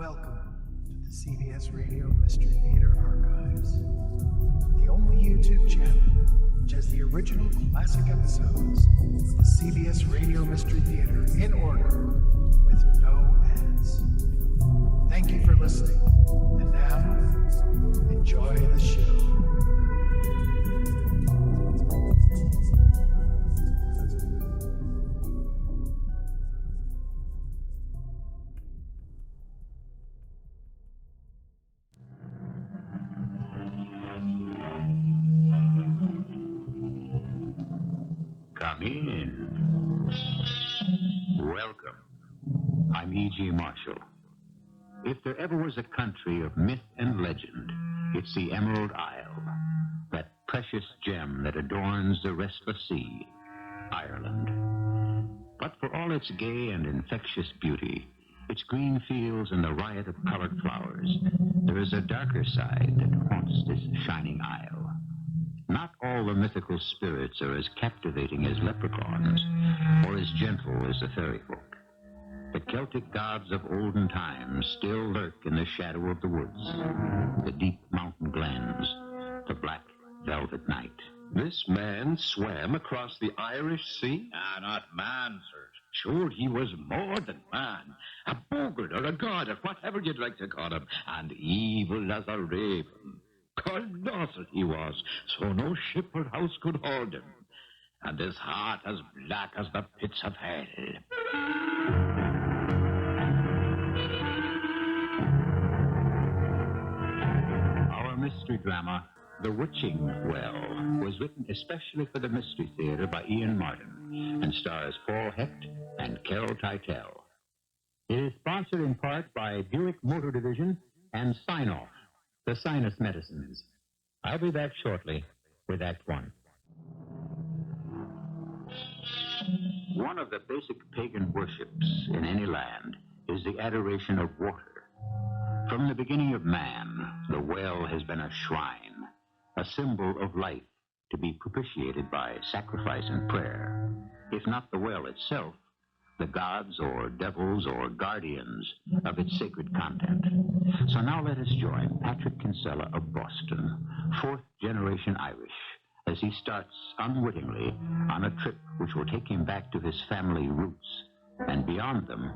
Welcome to the CBS Radio Mystery Theater Archives, the only YouTube channel which has the original classic episodes of the CBS Radio Mystery Theater in order with no ads. Thank you for listening, and now, enjoy the show. Come in. Welcome. I'm E.G. Marshall. If there ever was a country of myth and legend, it's the Emerald Isle, that precious gem that adorns the restless sea, Ireland. But for all its gay and infectious beauty, its green fields and the riot of colored flowers, there is a darker side that haunts this shining isle. Not all the mythical spirits are as captivating as leprechauns, or as gentle as the fairy folk. The Celtic gods of olden times still lurk in the shadow of the woods, the deep mountain glens, the black velvet night. This man swam across the Irish Sea? Ah, not man, sir. Sure, he was more than man. A boggart or a god or whatever you'd like to call him. And evil as a raven. Colossal he was, so no ship or house could hold him. And his heart as black as the pits of hell. Our mystery drama, The Witching Well, was written especially for the Mystery Theater by Ian Martin and stars Paul Hecht and Carol Teitel. It is sponsored in part by Buick Motor Division and Sign-Off, the sinus medicines. I'll be back shortly with Act One. One of the basic pagan worships in any land is the adoration of water. From the beginning of man, the well has been a shrine, a symbol of life to be propitiated by sacrifice and prayer. If not the well itself, the gods or devils or guardians of its sacred content. So now let us join Patrick Kinsella of Boston, fourth-generation Irish, as he starts unwittingly on a trip which will take him back to his family roots and beyond them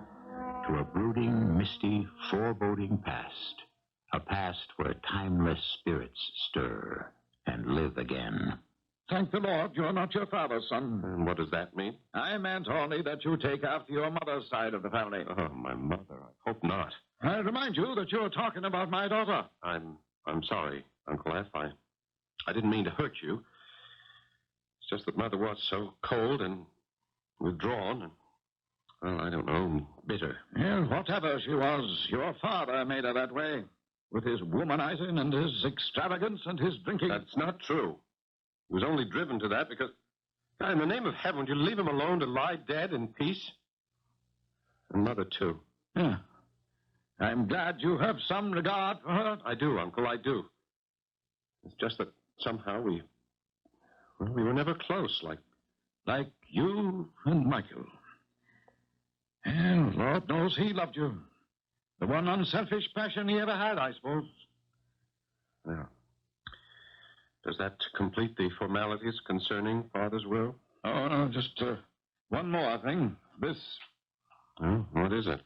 to a brooding, misty, foreboding past, a past where timeless spirits stir and live again. Thank the Lord you're not your father's son. And what does that mean? I meant only that you take after your mother's side of the family. Oh, my mother. I hope not. I remind you that you're talking about my daughter. I'm sorry, Uncle F. I didn't mean to hurt you. It's just that Mother was so cold and withdrawn and, well, I don't know, bitter. Yeah, whatever she was, your father made her that way. With his womanizing and his extravagance and his drinking. That's not true. He was only driven to that because... God, in the name of heaven, would you leave him alone to lie dead in peace? And Mother, too. Yeah. I'm glad you have some regard for her. I do, Uncle, I do. It's just that somehow we were never close, Like you and Michael. And Lord knows he loved you. The one unselfish passion he ever had, I suppose. Yeah. Does that complete the formalities concerning Father's will? Oh, no, just one more thing. This. Oh, what is it?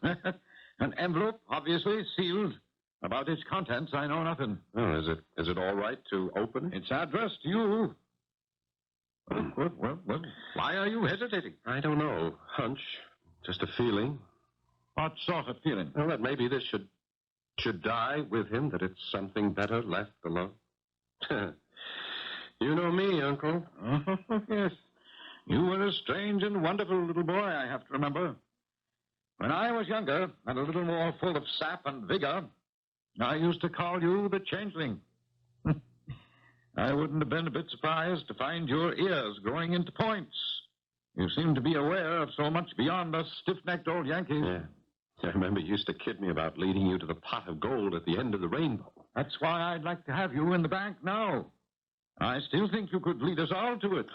An envelope, obviously sealed. About its contents, I know nothing. Oh, is it all right to open it? It's addressed to you. Well, why are you hesitating? I don't know. Hunch. Just a feeling. What sort of feeling? Well, that maybe this should die with him, that it's something better left alone. You know me, Uncle. Oh, yes. You were a strange and wonderful little boy, I have to remember. When I was younger and a little more full of sap and vigor, I used to call you the changeling. I wouldn't have been a bit surprised to find your ears growing into points. You seem to be aware of so much beyond us stiff-necked old Yankees. Yeah. I remember you used to kid me about leading you to the pot of gold at the end of the rainbow. That's why I'd like to have you in the bank now. I still think you could lead us all to it.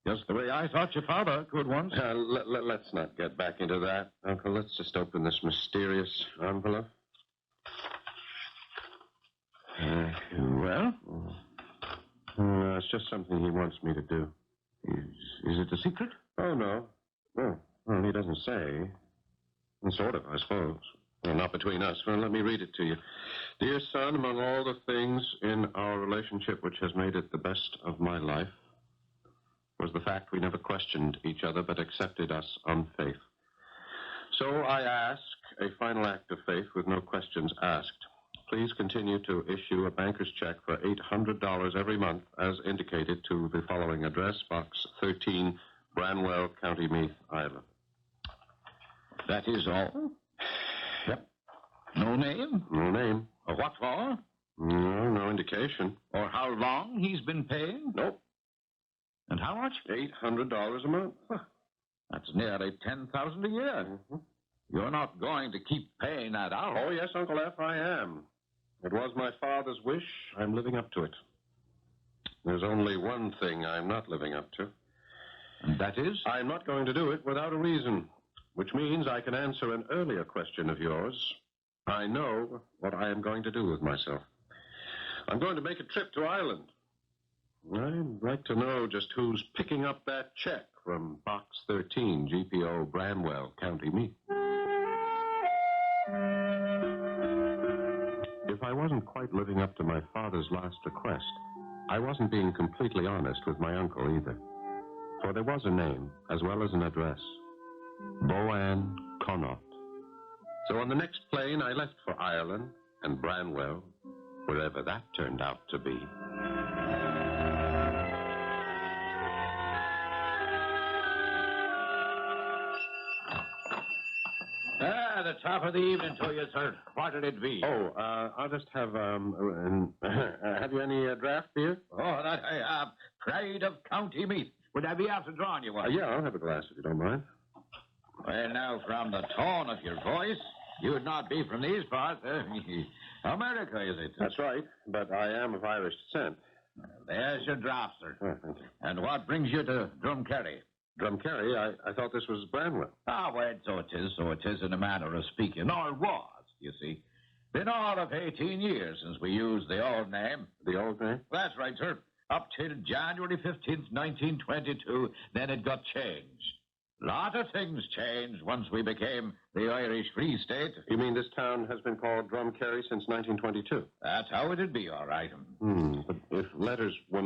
Just the way I thought your father could once. Let's not get back into that, Uncle. Let's just open this mysterious envelope. Well? It's just something he wants me to do. Is it a secret? Oh, no. Well, he doesn't say. Sort of, I suppose. Well, not between us. Well, let me read it to you. Dear son, among all the things in our relationship which has made it the best of my life was the fact we never questioned each other but accepted us on faith. So I ask a final act of faith with no questions asked. Please continue to issue a banker's check for $800 every month as indicated to the following address, Box 13, Branwell, County Meath, Ireland. That is all? Yep. No name? No name. What for? No indication. Or how long he's been paying? Nope. And how much? $800 a month. That's nearly $10,000 a year. Mm-hmm. You're not going to keep paying that out. Oh, yes, Uncle F., I am. It was my father's wish. I'm living up to it. There's only one thing I'm not living up to. And that is? I'm not going to do it without a reason, which means I can answer an earlier question of yours. I know what I am going to do with myself. I'm going to make a trip to Ireland. I'd like to know just who's picking up that check from Box 13, GPO, Branwell, County Meath. If I wasn't quite living up to my father's last request, I wasn't being completely honest with my uncle either. For there was a name, as well as an address. Boann Connaught. So on the next plane, I left for Ireland and Branwell, wherever that turned out to be. The top of the evening to you, sir. What'll it be? Oh, I'll just have, have you any draft beer? Oh, that I have. Pride of County Meath. Would I be after drawing you one? Yeah, I'll have a glass if you don't mind. Well, now, from the tone of your voice, you would not be from these parts. America, is it? That's right, but I am of Irish descent. There's your draft, sir. Oh, thank you. And what brings you to Drumcarry? Drumcarry? I thought this was Branwell. Ah, well, so it is in a manner of speaking. Or was, you see. Been all of 18 years since we used the old name. The old name? That's right, sir. Up till January 15th, 1922, then it got changed. Lot of things changed once we became the Irish Free State. You mean this town has been called Drumcarry since 1922? That's how it'd be, all right. But if letters were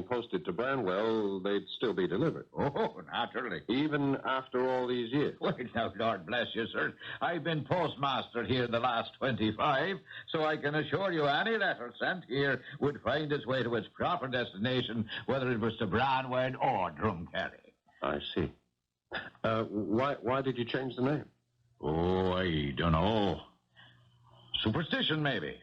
posted to Branwell, they'd still be delivered. Oh, naturally. Even after all these years? Well, now, Lord bless you, sir. I've been postmaster here the last 25, so I can assure you any letter sent here would find its way to its proper destination, whether it was to Branwell or Drumcarry. I see. Why did you change the name? Oh, I don't know. Superstition, maybe.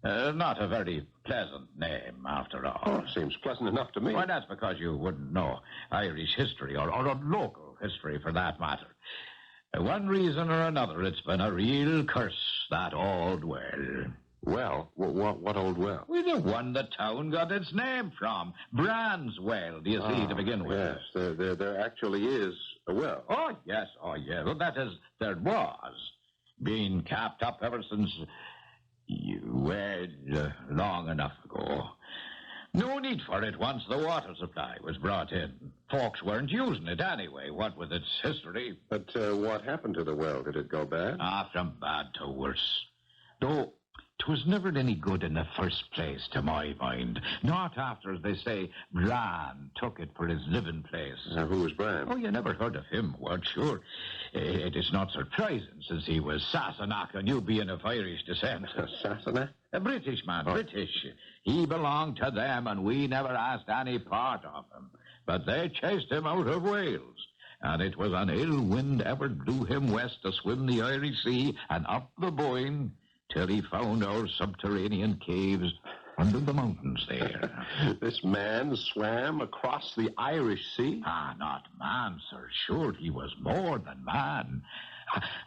Not a very pleasant name, after all. Oh, seems pleasant enough to me. Well, that's because you wouldn't know Irish history, or a local history, for that matter. One reason or another, it's been a real curse, that old well. Well? What old well? Well, the one the town got its name from. Branwell, do you see, to begin with? Yes, there actually is a well. Oh, yes. Well, that is, there was. Been capped up ever since, long enough ago. No need for it once the water supply was brought in. Folks weren't using it anyway, what with its history. But what happened to the well? Did it go bad? From bad to worse. Though 'twas never any good in the first place, to my mind. Not after, as they say, Bran took it for his living place. Who was Bran? Oh, you never heard of him, weren't sure. It is not surprising, since he was Sassenach, and you being of Irish descent. Sassenach? A British man, Oh. British. He belonged to them, and we never asked any part of him. But they chased him out of Wales. And it was an ill wind ever blew him west to swim the Irish Sea and up the Boyne, till he found our subterranean caves under the mountains there. This man swam across the Irish Sea? Not man, sir. Sure, he was more than man.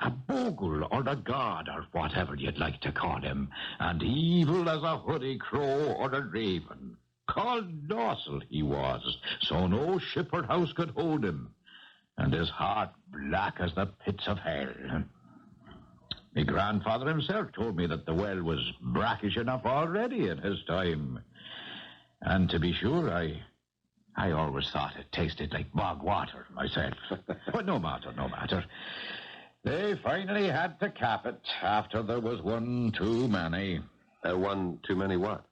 A bogle or a god or whatever you'd like to call him, and evil as a hoodie crow or a raven. Called docile he was, so no ship or house could hold him, and his heart black as the pits of hell. My grandfather himself told me that the well was brackish enough already in his time. And to be sure, I always thought it tasted like bog water myself. But no matter. They finally had to cap it after there was one too many. One too many what?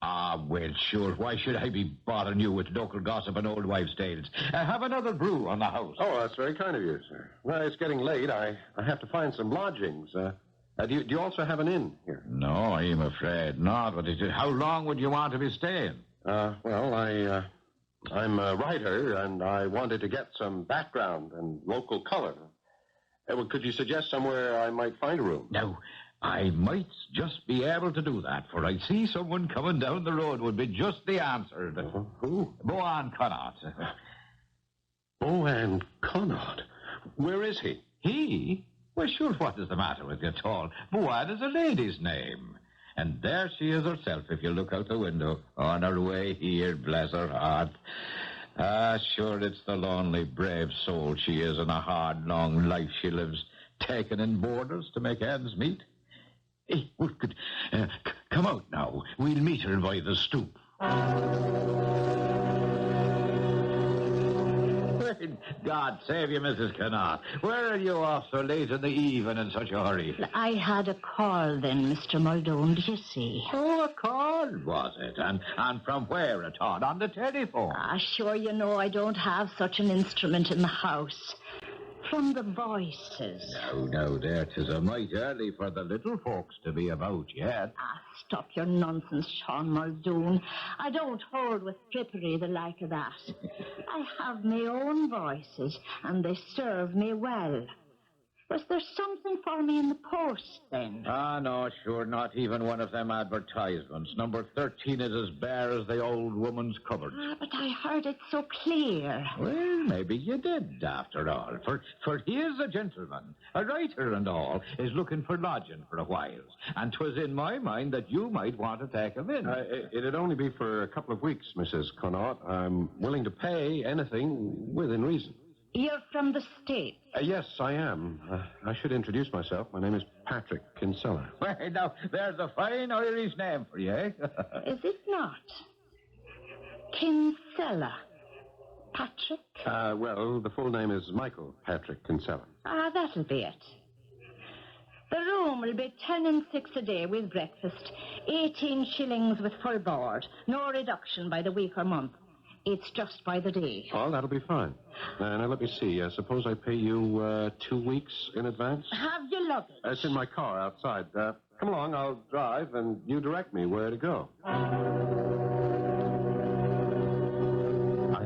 Well, sure. Why should I be bothering you with local gossip and old wives' tales? Have another brew on the house. Oh, that's very kind of you, sir. Well, it's getting late. I have to find some lodgings. Do you also have an inn here? No, I'm afraid not. But how long would you want to be staying? Well, I'm a writer, and I wanted to get some background and local color. Could you suggest somewhere I might find a room? No, I might just be able to do that, for I see someone coming down the road would be just the answer. Who? Boan Connaught. Boan Connaught? Where is he? He? Well, sure, what is the matter with you at all? Boan is a lady's name. And there she is herself, if you look out the window, on her way here, bless her heart. Sure, it's the lonely, brave soul she is, and a hard, long life she lives, taken in boarders to make ends meet. Hey, come out now. We'll meet her by the stoop. God save you, Mrs. Connaught. Where are you off so late in the eve and in such a hurry? I had a call then, Mr. Muldoon, do you see? Oh, a call, was it? And from where at all? On the telephone? Sure, you know I don't have such an instrument in the house. From the voices. No, there, 'tis a mite early for the little folks to be about yet. Stop your nonsense, Sean Muldoon. I don't hold with frippery the like of that. I have my own voices, and they serve me well. Was there something for me in the post, then? No, sure, not even one of them advertisements. Number 13 is as bare as the old woman's cupboard. But I heard it so clear. Well, maybe you did, after all. For he is a gentleman, a writer and all, is looking for lodging for a while. And 'twas in my mind that you might want to take him in. It'd only be for a couple of weeks, Mrs. Connaught. I'm willing to pay anything within reason. You're from the States? Yes, I am. I should introduce myself. My name is Patrick Kinsella. Well, now, there's a fine Irish name for you, eh? Is it not? Kinsella. Patrick? Well, the full name is Michael Patrick Kinsella. That'll be it. The room will be 10 and 6 a day with breakfast, 18 shillings with full board, no reduction by the week or month. It's just by the day. Oh, that'll be fine. Now, let me see. Suppose I pay you 2 weeks in advance? Have your luggage? It's in my car outside. Come along, I'll drive, and you direct me where to go. I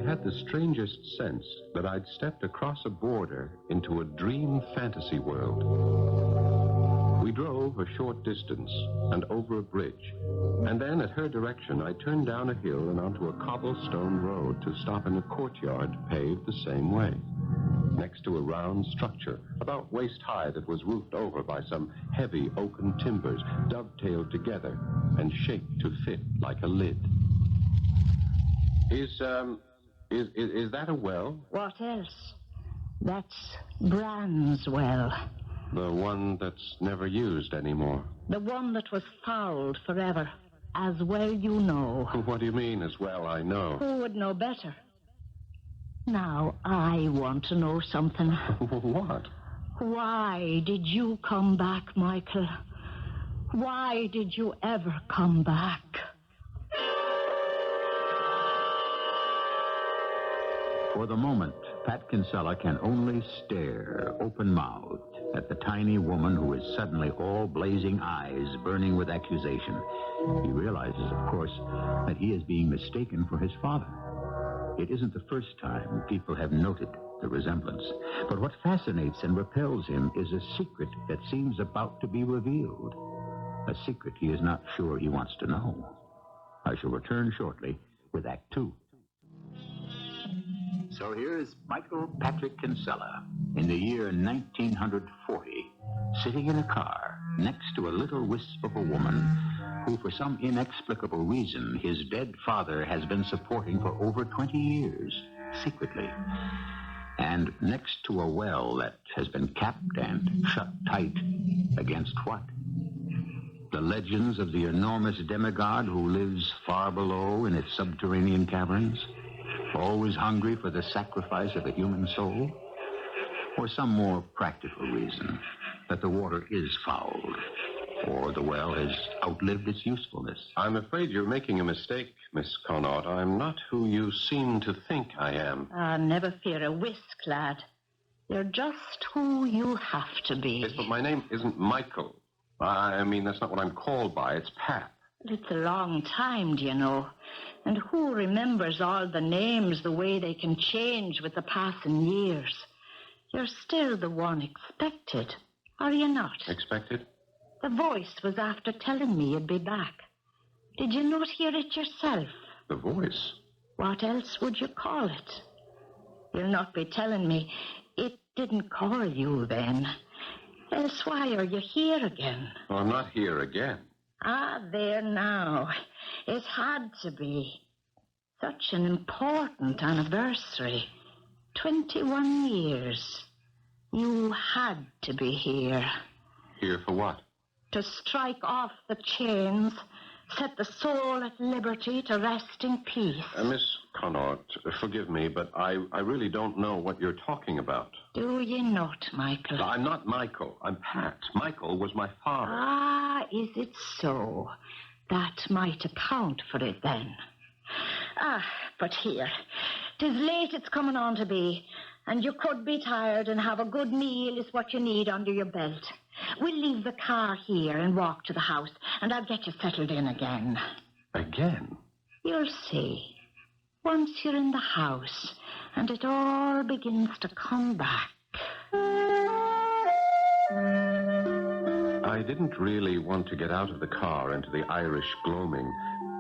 had the strangest sense that I'd stepped across a border into a dream fantasy world. We drove a short distance and over a bridge, and then at her direction I turned down a hill and onto a cobblestone road to stop in a courtyard paved the same way, next to a round structure about waist high that was roofed over by some heavy oaken timbers dovetailed together and shaped to fit like a lid. Is that a well? What else? That's Branwell. The one that's never used anymore. The one that was fouled forever. As well you know. What do you mean, as well I know? Who would know better? Now, I want to know something. What? Why did you come back, Michael? Why did you ever come back? For the moment, Pat Kinsella can only stare, open-mouthed, at the tiny woman who is suddenly all blazing eyes, burning with accusation. He realizes, of course, that he is being mistaken for his father. It isn't the first time people have noted the resemblance. But what fascinates and repels him is a secret that seems about to be revealed. A secret he is not sure he wants to know. I shall return shortly with Act 2. So here's Michael Patrick Kinsella in the year 1940, sitting in a car next to a little wisp of a woman who, for some inexplicable reason, his dead father has been supporting for over 20 years, secretly. and next to a well that has been capped and shut tight against what? The legends of the enormous demigod who lives far below in its subterranean caverns, always hungry for the sacrifice of a human soul? Or some more practical reason, that the water is fouled, or the well has outlived its usefulness? I'm afraid you're making a mistake, Miss Connaught. I'm not who you seem to think I am. Never fear a whisk, lad. You're just who you have to be. Yes, but my name isn't Michael. I mean, that's not what I'm called by. It's Pat. It's a long time, do you know? And who remembers all the names the way they can change with the passing years? You're still the one expected, are you not? Expected? The voice was after telling me you'd be back. Did you not hear it yourself? The voice? What else would you call it? You'll not be telling me it didn't call you then. Else why are you here again? Well, I'm not here again. There now. It had to be. Such an important anniversary. 21 years. You had to be here. Here for what? To strike off the chains, set the soul at liberty to rest in peace. Miss Connaught, forgive me, but I really don't know what you're talking about. Do you not, Michael? I'm not Michael. I'm Pat. Michael was my father. Is it so? That might account for it then. But here. 'Tis late it's coming on to be, and you could be tired, and have a good meal is what you need under your belt. We'll leave the car here and walk to the house, and I'll get you settled in again. Again? You'll see. Once you're in the house, and it all begins to come back. I didn't really want to get out of the car into the Irish gloaming,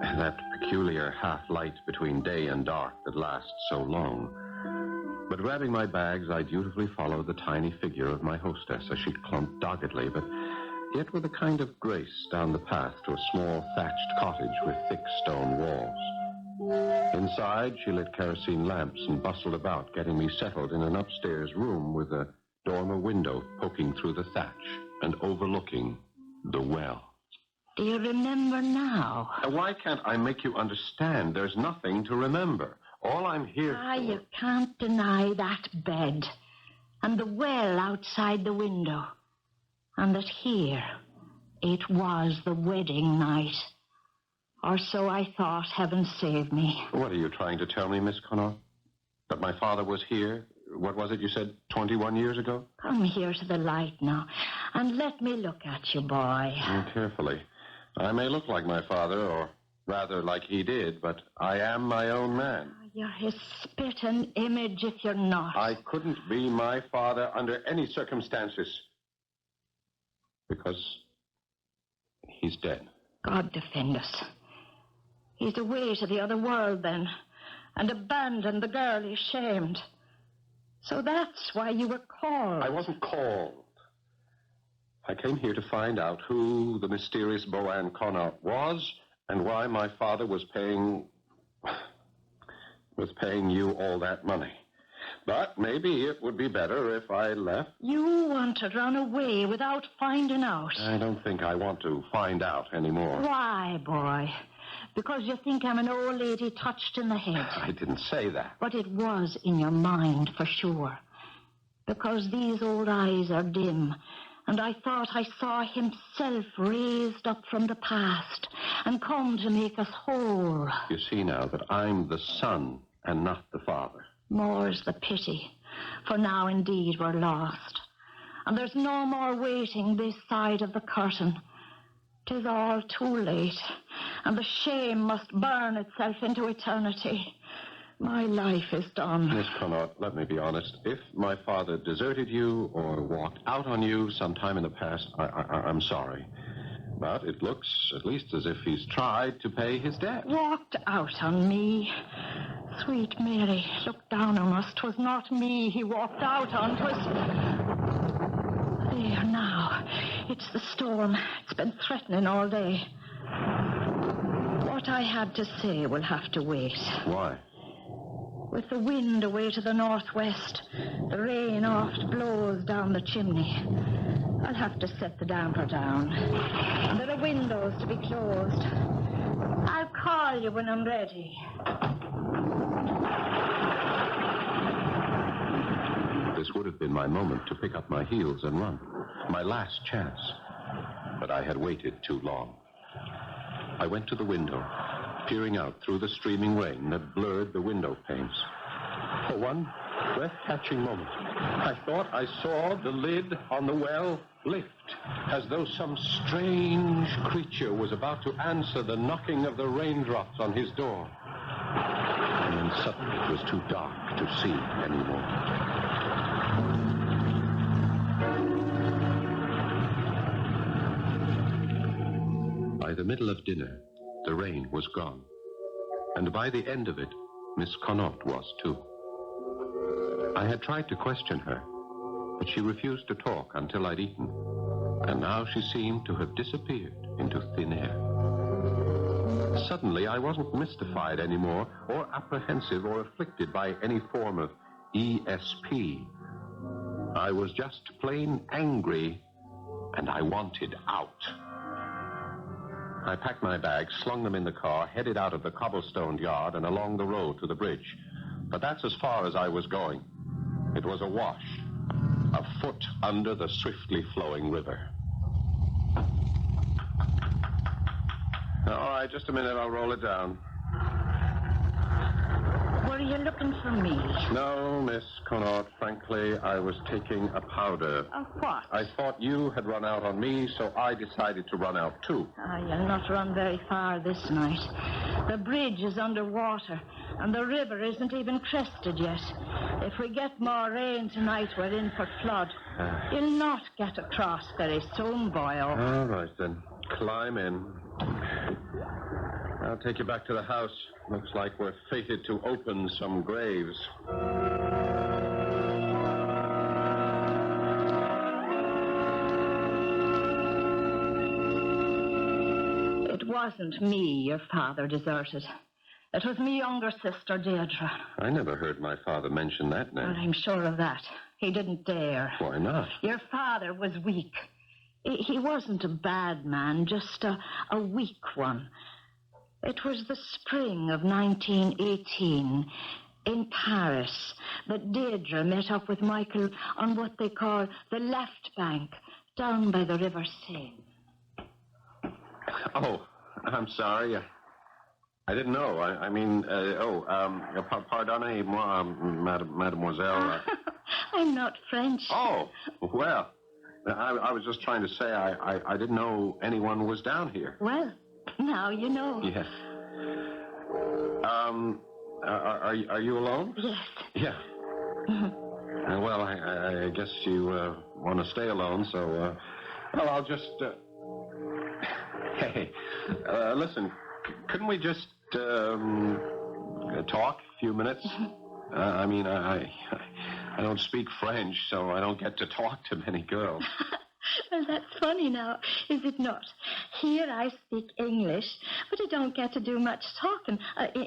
that peculiar half-light between day and dark that lasts so long. But grabbing my bags, I dutifully followed the tiny figure of my hostess as she clumped doggedly, but yet with a kind of grace, down the path to a small thatched cottage with thick stone walls. Inside, she lit kerosene lamps and bustled about, getting me settled in an upstairs room with a dormer window poking through the thatch and overlooking the well. Do you remember now? Why can't I make you understand? There's nothing to remember. All I'm here for... You can't deny that bed, and the well outside the window, and that here it was the wedding night. Or so I thought, heaven save me. What are you trying to tell me, Miss Connaught? That my father was here? What was it you said, 21 years ago? Come here to the light now, and let me look at you, boy. Carefully. I may look like my father, or rather like he did, but I am my own man. You're his spit-and image if you're not. I couldn't be my father under any circumstances. Because he's dead. God defend us. He's away to the other world, then, and abandoned the girl he shamed. So that's why you were called. I wasn't called. I came here to find out who the mysterious Boann Connaught was and why my father was paying you all that money. But maybe it would be better if I left. You want to run away without finding out. I don't think I want to find out anymore. Why, boy? Because you think I'm an old lady touched in the head. I didn't say that. But it was in your mind, for sure. Because these old eyes are dim, and I thought I saw himself raised up from the past and come to make us whole. You see now that I'm the son and not the father. More's the pity, for now indeed we're lost. And there's no more waiting this side of the curtain. 'Tis all too late, and the shame must burn itself into eternity. My life is done. Miss Connaught, let me be honest. If my father deserted you or walked out on you sometime in the past, I'm sorry. But it looks at least as if he's tried to pay his debt. Walked out on me? Sweet Mary, look down on us. 'Twas not me he walked out on. 'Twas... There now. It's the storm. It's been threatening all day. What I had to say will have to wait. Why? With the wind away to the northwest, the rain oft blows down the chimney. I'll have to set the damper down. And there are windows to be closed. I'll call you when I'm ready. This would have been my moment to pick up my heels and run. My last chance. But I had waited too long. I went to the window, peering out through the streaming rain that blurred the window panes. For one breathtaking moment, I thought I saw the lid on the well lift, as though some strange creature was about to answer the knocking of the raindrops on his door. And then suddenly it was too dark to see anymore. By the middle of dinner, the rain was gone. And by the end of it, Miss Connaught was too. I had tried to question her, but she refused to talk until I'd eaten. And now she seemed to have disappeared into thin air. Suddenly, I wasn't mystified anymore, or apprehensive, or afflicted by any form of ESP. I was just plain angry, and I wanted out. I packed my bags, slung them in the car, headed out of the cobblestoned yard and along the road to the bridge. But that's as far as I was going. It was awash, a foot under the swiftly flowing river. All right, just a minute, I'll roll it down. Were you looking for me? No, Miss Connaught, frankly, I was taking a powder. Of what? I thought you had run out on me, so I decided to run out too. You'll not run very far this night. The bridge is underwater, and the river isn't even crested yet. If we get more rain tonight, we're in for flood. You'll not get across very soon, boyo. All right, then. Climb in. I'll take you back to the house. Looks like we're fated to open some graves. It wasn't me your father deserted. It was me younger sister, Deirdre. I never heard my father mention that name. Well, I'm sure of that. He didn't dare. Why not? Your father was weak. He wasn't a bad man, just a weak one. It was the spring of 1918 in Paris that Deirdre met up with Michael on what they call the left bank, down by the River Seine. Oh, I'm sorry. I didn't know. Pardonnez-moi, mademoiselle. I'm not French. Oh, well, I was just trying to say I didn't know anyone was down here. Well, now you know. Yes. Are you alone? Yes. Yeah. Mm-hmm. Well, I guess you want to stay alone, so, well, I'll just, hey, listen, couldn't we just, talk a few minutes? Mm-hmm. I don't speak French, so I don't get to talk to many girls. Well, that's funny now, is it not? Here I speak English, but I don't get to do much talking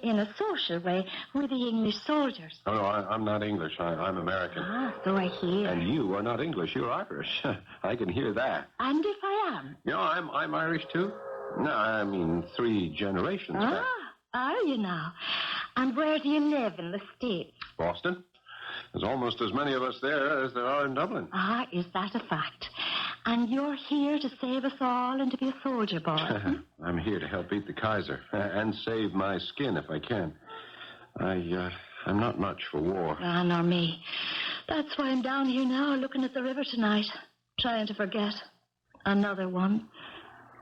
in a social way with the English soldiers. Oh, no, I'm not English. I'm American. Ah, so I hear. And you are not English. You're Irish. I can hear that. And if I am? You know, I'm Irish, too. No, 3 generations back. Are you now? And where do you live in the States? Boston. There's almost as many of us there as there are in Dublin. Ah, is that a fact? And you're here to save us all and to be a soldier boy? I'm here to help beat the Kaiser and save my skin if I can. I'm not much for war. Ah, nor me. That's why I'm down here now looking at the river tonight, trying to forget. Another one.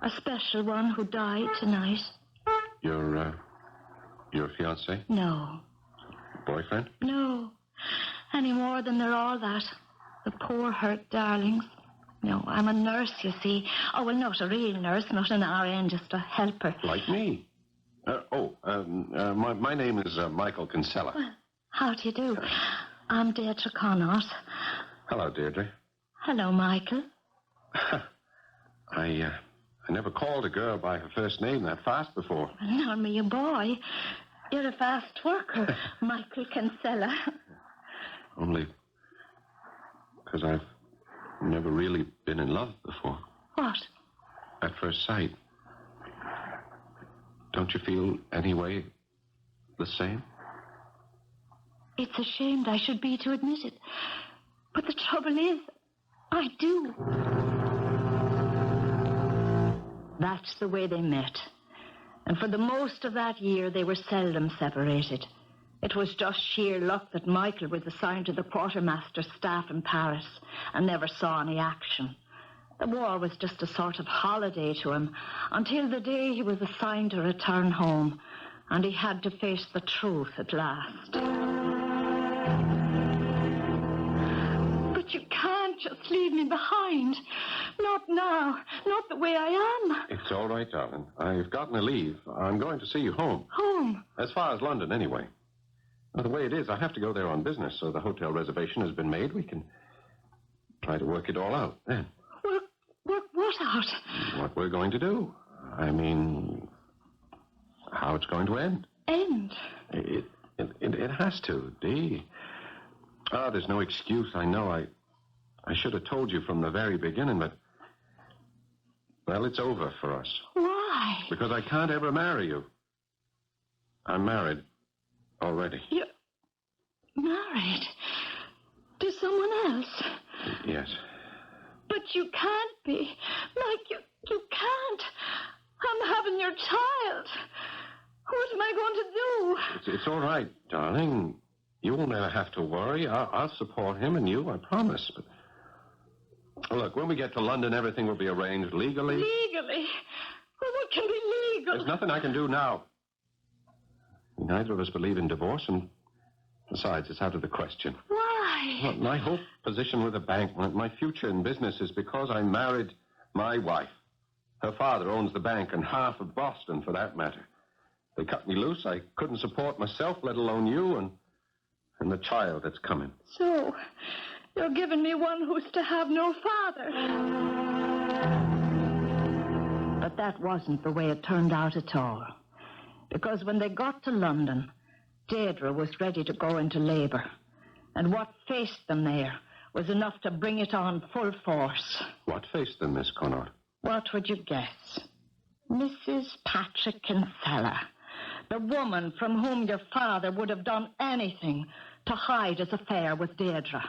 A special one who died tonight. Your fiancé? No. Boyfriend? No. Any more than they're all that. The poor hurt darlings. No, I'm a nurse, you see. Oh, well, not a real nurse, not an RN, just a helper. Like me. My name is Michael Kinsella. Well, how do you do? I'm Deirdre Connaught. Hello, Deirdre. Hello, Michael. I never called a girl by her first name that fast before. Nor me a boy. You're a fast worker, Michael Kinsella. Only because I've never really been in love before. What? At first sight. Don't you feel any way the same? It's ashamed I should be to admit it. But the trouble is, I do. That's the way they met. And for the most of that year, they were seldom separated. It was just sheer luck that Michael was assigned to the quartermaster's staff in Paris and never saw any action. The war was just a sort of holiday to him until the day he was assigned to return home, and he had to face the truth at last. But you can't just leave me behind. Not now. Not the way I am. It's all right, darling. I've gotten a leave. I'm going to see you home. Home? As far as London, anyway. Well, the way it is, I have to go there on business, so the hotel reservation has been made. We can try to work it all out then. Work what out? What we're going to do. I mean, how it's going to end. End? It has to, Dee. There's no excuse, I know. I should have told you from the very beginning, but... Well, it's over for us. Why? Because I can't ever marry you. I'm married already. You're married? To someone else? Yes. But you can't be. Mike, you can't. I'm having your child. What am I going to do? It's all right, darling. You will never have to worry. I'll support him and you, I promise. But look, when we get to London, everything will be arranged legally. Legally? Well, what can be legal? There's nothing I can do now. Neither of us believe in divorce, and besides, it's out of the question. Why? Well, my whole position with the bank, my future in business is because I married my wife. Her father owns the bank and half of Boston, for that matter. They cut me loose. I couldn't support myself, let alone you, and the child that's coming. So, you're giving me one who's to have no father. But that wasn't the way it turned out at all. Because when they got to London, Deirdre was ready to go into labor. And what faced them there was enough to bring it on full force. What faced them, Miss Connaught? What would you guess? Mrs. Patrick Kinsella. The woman from whom your father would have done anything to hide his affair with Deirdre.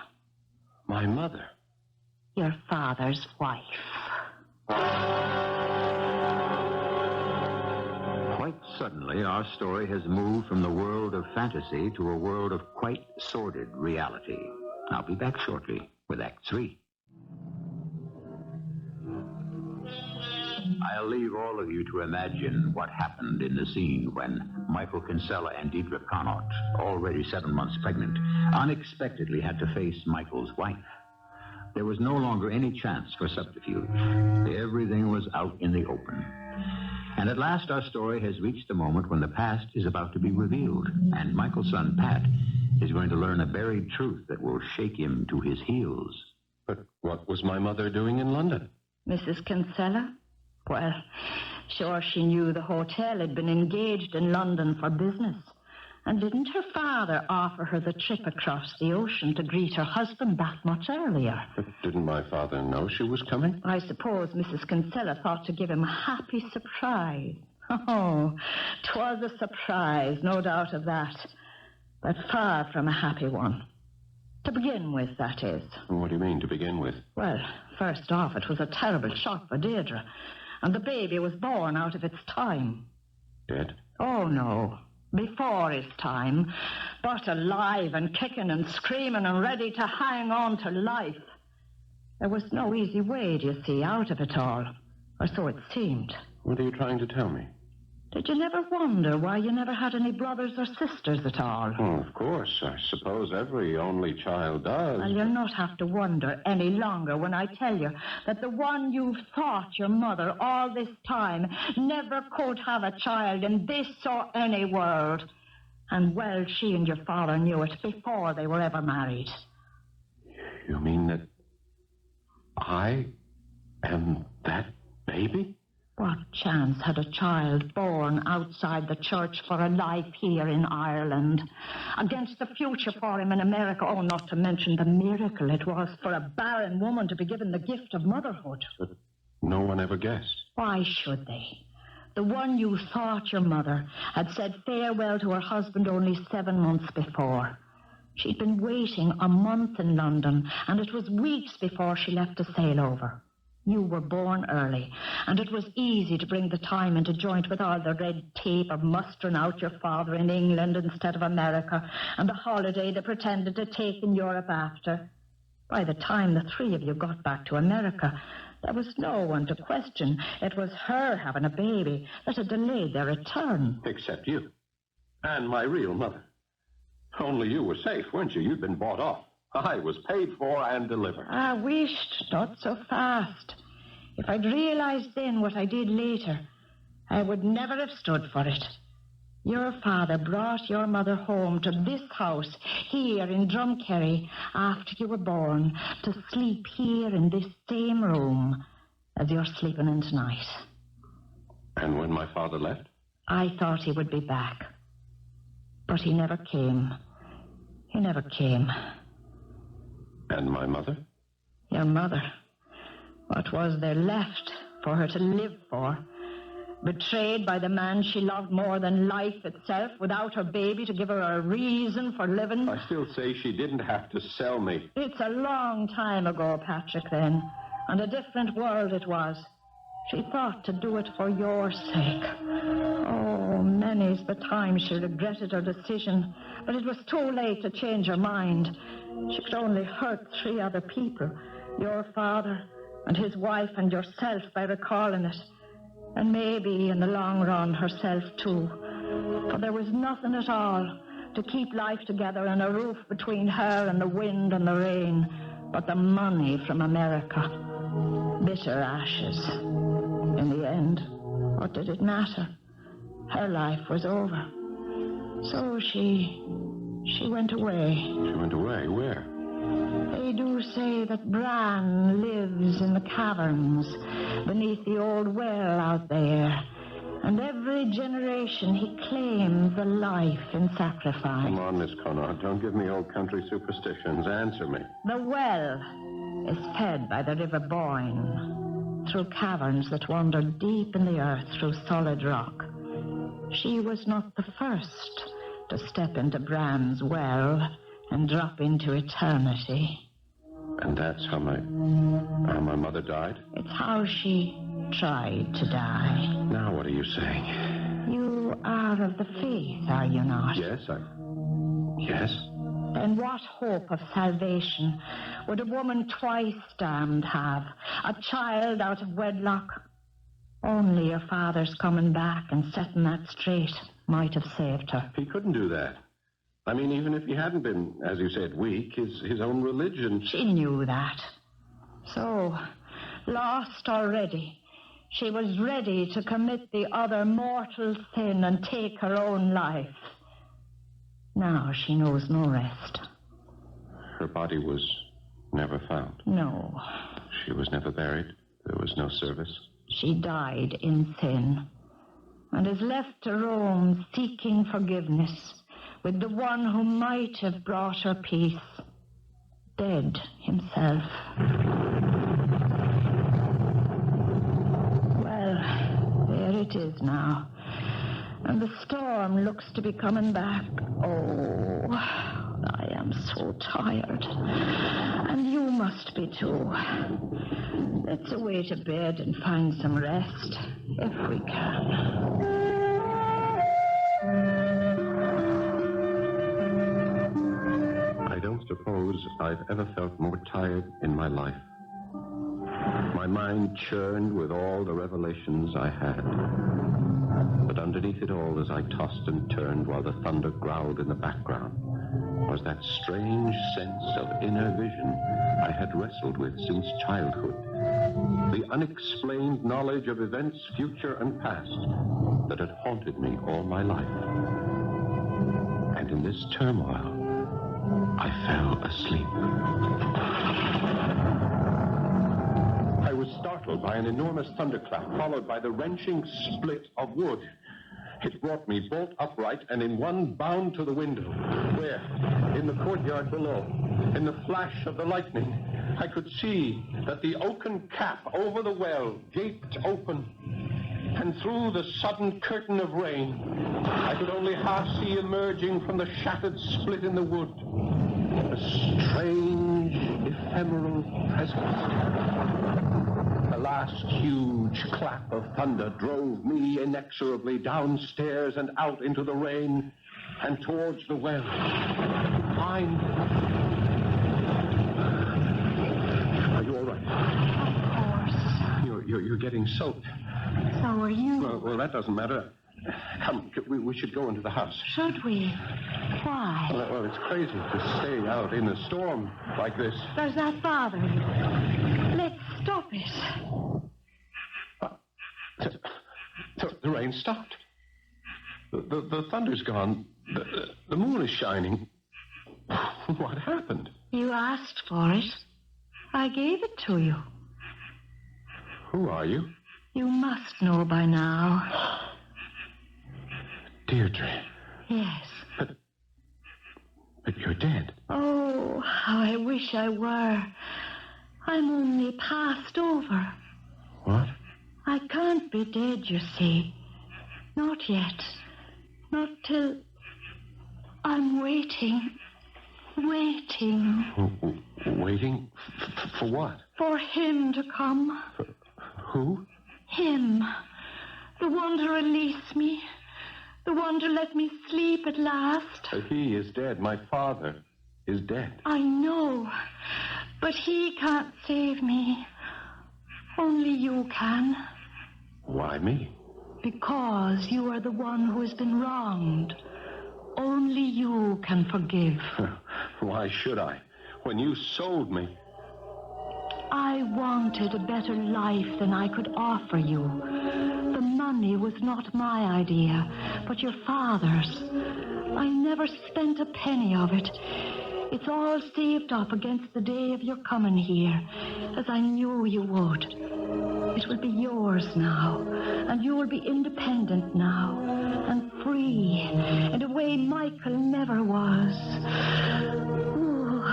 My mother. Your father's wife. Quite suddenly, our story has moved from the world of fantasy to a world of quite sordid reality. I'll be back shortly with Act 3. I'll leave all of you to imagine what happened in the scene when Michael Kinsella and Deirdre Connaught, already 7 months pregnant, unexpectedly had to face Michael's wife. There was no longer any chance for subterfuge. Everything was out in the open. And at last our story has reached the moment when the past is about to be revealed, and Michael's son, Pat, is going to learn a buried truth that will shake him to his heels. But what was my mother doing in London? Mrs. Kinsella? Well, sure, she knew the hotel had been engaged in London for business. And didn't her father offer her the trip across the ocean to greet her husband that much earlier? But didn't my father know she was coming? I suppose Mrs. Kinsella thought to give him a happy surprise. Oh, 'twas a surprise, no doubt of that. But far from a happy one. To begin with, that is. What do you mean, to begin with? Well, first off, it was a terrible shock for Deirdre. And the baby was born out of its time. Dead? Oh, no. Before his time. But alive and kicking and screaming and ready to hang on to life. There was no easy way, do you see, out of it all. Or so it seemed. What are you trying to tell me? Did you never wonder why you never had any brothers or sisters at all? Oh, of course. I suppose every only child does. Well, you'll not have to wonder any longer when I tell you that the one you've thought your mother all this time never could have a child in this or any world. And, well, she and your father knew it before they were ever married. You mean that I am that baby? What chance had a child born outside the church for a life here in Ireland? Against the future for him in America, oh, not to mention the miracle it was for a barren woman to be given the gift of motherhood. But no one ever guessed. Why should they? The one you thought your mother had said farewell to her husband only 7 months before. She'd been waiting a month in London, and it was weeks before she left to sail over. You were born early, and it was easy to bring the time into joint with all the red tape of mustering out your father in England instead of America, and the holiday they pretended to take in Europe after. By the time the three of you got back to America, there was no one to question. It was her having a baby that had delayed their return. Except you. And my real mother. Only you were safe, weren't you? You'd been bought off. I was paid for and delivered. I wished not so fast. If I'd realized then what I did later, I would never have stood for it. Your father brought your mother home to this house here in Drumkerry after you were born to sleep here in this same room as you're sleeping in tonight. And when my father left? I thought he would be back. But he never came. He never came. And my mother? Your mother. What was there left for her to live for? Betrayed by the man she loved more than life itself, without her baby to give her a reason for living? I still say she didn't have to sell me. It's a long time ago, Patrick, then. And a different world it was. She thought to do it for your sake. Oh, many's the time she regretted her decision, but it was too late to change her mind. She could only hurt 3 other people, your father and his wife and yourself, by recalling it. And maybe, in the long run, herself, too. For there was nothing at all to keep life together and a roof between her and the wind and the rain but the money from America. Bitter ashes. In the end, what did it matter? Her life was over. So she went away. She went away? Where? They do say that Bran lives in the caverns beneath the old well out there. And every generation he claims a life in sacrifice. Come on, Miss Conrad. Don't give me old country superstitions. Answer me. The well is fed by the River Boyne through caverns that wander deep in the earth through solid rock. She was not the first to step into Bran's well and drop into eternity. And that's how my mother died? It's how she tried to die. Now what are you saying? You are of the faith, are you not? Yes. Then what hope of salvation would a woman twice damned have? A child out of wedlock? Only your father's coming back and setting that straight might have saved her. He couldn't do that. I mean, even if he hadn't been, as you said, weak, his own religion... She knew that. So, lost already, she was ready to commit the other mortal sin and take her own life. Now she knows no rest. Her body was never found. No. She was never buried. There was no service. She died in sin and is left to roam seeking forgiveness with the one who might have brought her peace, dead himself. Well, there it is now. And the storm looks to be coming back. Oh, I am so tired. And you must be too. Let's away to bed and find some rest, if we can. I don't suppose I've ever felt more tired in my life. My mind churned with all the revelations I had. But underneath it all, as I tossed and turned while the thunder growled in the background, was that strange sense of inner vision I had wrestled with since childhood. The unexplained knowledge of events, future and past, that had haunted me all my life. And in this turmoil, I fell asleep. I was startled startled by an enormous thunderclap, followed by the wrenching split of wood. It brought me bolt upright and in one bound to the window, where, in the courtyard below, in the flash of the lightning, I could see that the oaken cap over the well gaped open, and through the sudden curtain of rain, I could only half see emerging from the shattered split in the wood a strange, ephemeral presence. The last huge clap of thunder drove me inexorably downstairs and out into the rain and towards the well. Fine. Are you all right? Of course. You're getting soaked. So are you. Well, that doesn't matter. Come, we should go into the house. Should we? Why? Well, it's crazy to stay out in a storm like this. Does that bother you? Let's stop it. The rain stopped. The thunder's gone. The moon is shining. What happened? You asked for it. I gave it to you. Who are you? You must know by now. Deirdre. Yes. But you're dead. Oh, how I wish I were. I'm only passed over. What? I can't be dead, you see. Not yet. Not till... I'm waiting. Waiting. Waiting? For what? For him to come. Who? Him. The one to release me. The one to let me sleep at last. He is dead. My father is dead. I know. But he can't save me. Only you can. Why me? Because you are the one who has been wronged. Only you can forgive. Why should I? When you sold me... I wanted a better life than I could offer you. The money was not my idea, but your father's. I never spent a penny of it. It's all saved up against the day of your coming here, as I knew you would. It will be yours now, and you will be independent now, and free, in a way Michael never was. Ooh,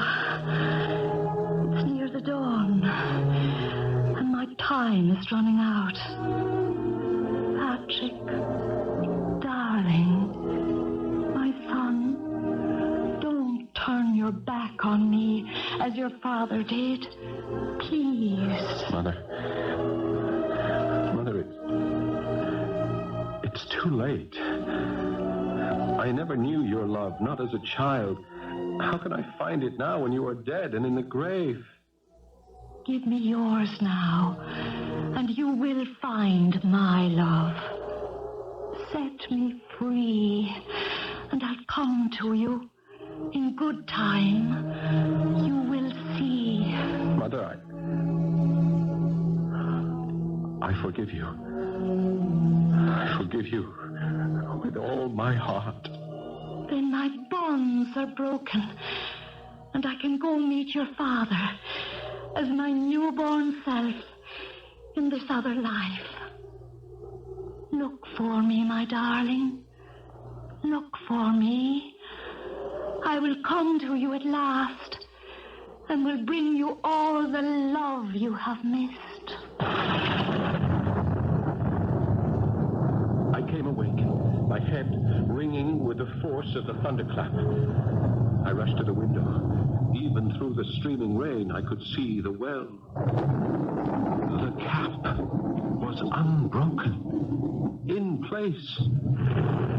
it's near the dawn, and my time is running out. Patrick, darling, my son, don't turn your back on me as your father did. Please. Mother, it's too late. I never knew your love, not as a child. How can I find it now when you are dead and in the grave? Give me yours now, and you will find my love. Set me free, and I'll come to you in good time. You will see. Mother, I forgive you. I forgive you with all my heart. Then my bonds are broken, and I can go meet your father as my newborn self in this other life. Look for me, my darling. Look for me. I will come to you at last and will bring you all the love you have missed. I came awake, my head ringing with the force of the thunderclap. I rushed to the window. Even through the streaming rain, I could see the well. The cap was unbroken, in place.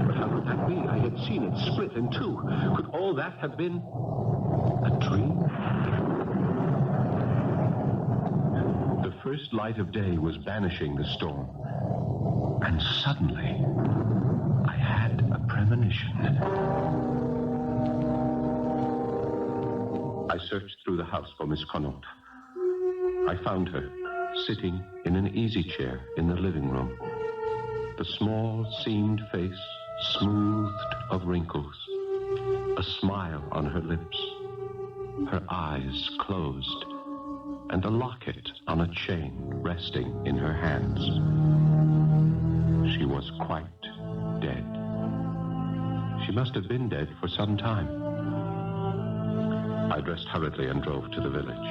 But how could that be? I had seen it split in two. Could all that have been a dream? The first light of day was banishing the storm. And suddenly, I had a premonition. I searched through the house for Miss Connaught. I found her sitting in an easy chair in the living room. The small, seamed face smoothed of wrinkles. A smile on her lips. Her eyes closed and a locket on a chain resting in her hands. She was quite dead. She must have been dead for some time. I dressed hurriedly and drove to the village.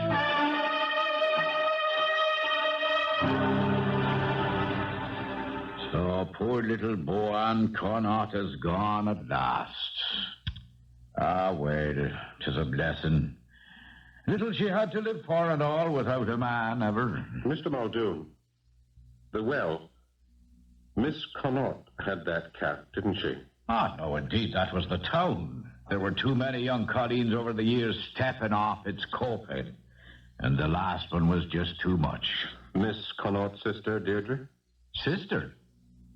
So poor little Boan Connaught is gone at last. Ah, well, 'tis a blessing. Little she had to live for and all without a man ever. Mr. Muldoon, the well, Miss Connaught had that cat, didn't she? Ah, no, indeed, that was the town. There were too many young colleens over the years stepping off its copehead, and the last one was just too much. Miss Connaught's sister, Deirdre? Sister?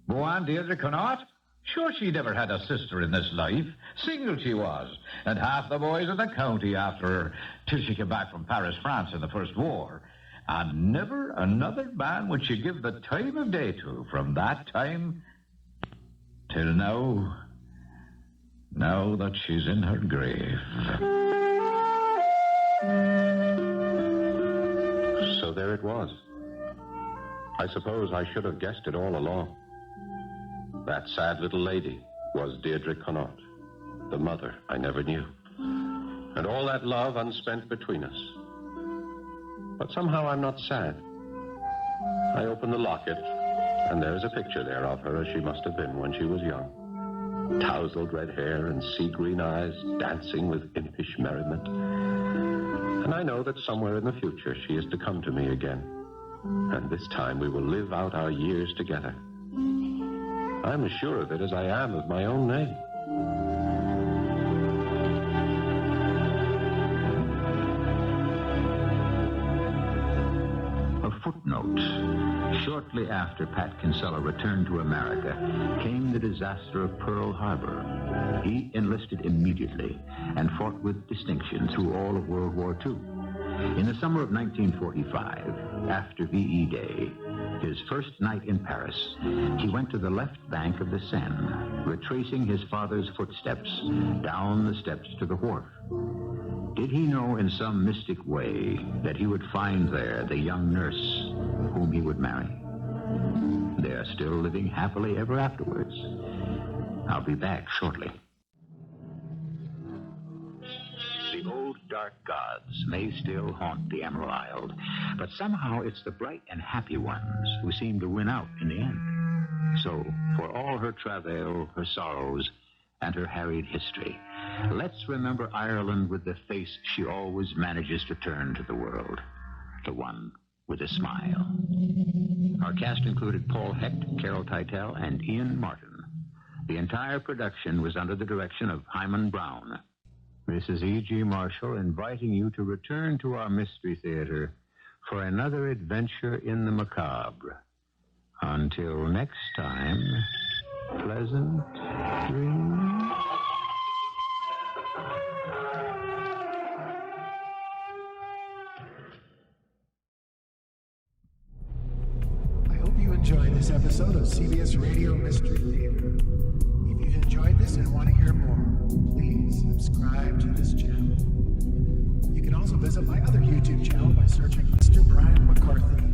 Boan Deirdre Connaught? Sure, she never had a sister in this life. Single she was, and half the boys in the county after her, till she came back from Paris, France in the First War. And never another man would she give the time of day to from that time till now. Now that she's in her grave. So there it was. I suppose I should have guessed it all along. That sad little lady was Deirdre Connaught, the mother I never knew. And all that love unspent between us. But somehow I'm not sad. I open the locket, and there's a picture there of her as she must have been when she was young. Tousled red hair and sea-green eyes, dancing with impish merriment. And I know that somewhere in the future she is to come to me again. And this time we will live out our years together. I'm as sure of it as I am of my own name. A footnote. Shortly after Pat Kinsella returned to America came the disaster of Pearl Harbor. He enlisted immediately and fought with distinction through all of World War II. In the summer of 1945, after VE Day, his first night in Paris, he went to the left bank of the Seine, retracing his father's footsteps down the steps to the wharf. Did he know in some mystic way that he would find there the young nurse whom he would marry? They are still living happily ever afterwards. I'll be back shortly. The old dark gods may still haunt the Emerald Isle, but somehow it's the bright and happy ones who seem to win out in the end. So, for all her travail, her sorrows, and her harried history, let's remember Ireland with the face she always manages to turn to the world, the one with a smile. Our cast included Paul Hecht, Carol Teitel, and Ian Martin. The entire production was under the direction of Hyman Brown. This is E.G. Marshall inviting you to return to our Mystery Theater for another adventure in the macabre. Until next time, pleasant dreams. I hope you enjoyed this episode of CBS Radio Mystery Theater. If you've enjoyed this and want to hear more, please subscribe to this channel. You can also visit my other YouTube channel by searching Mr. Brian McCarthy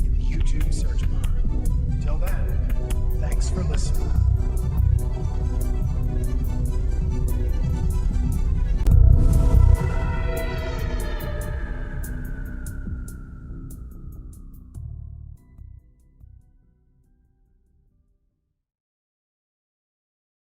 in the YouTube search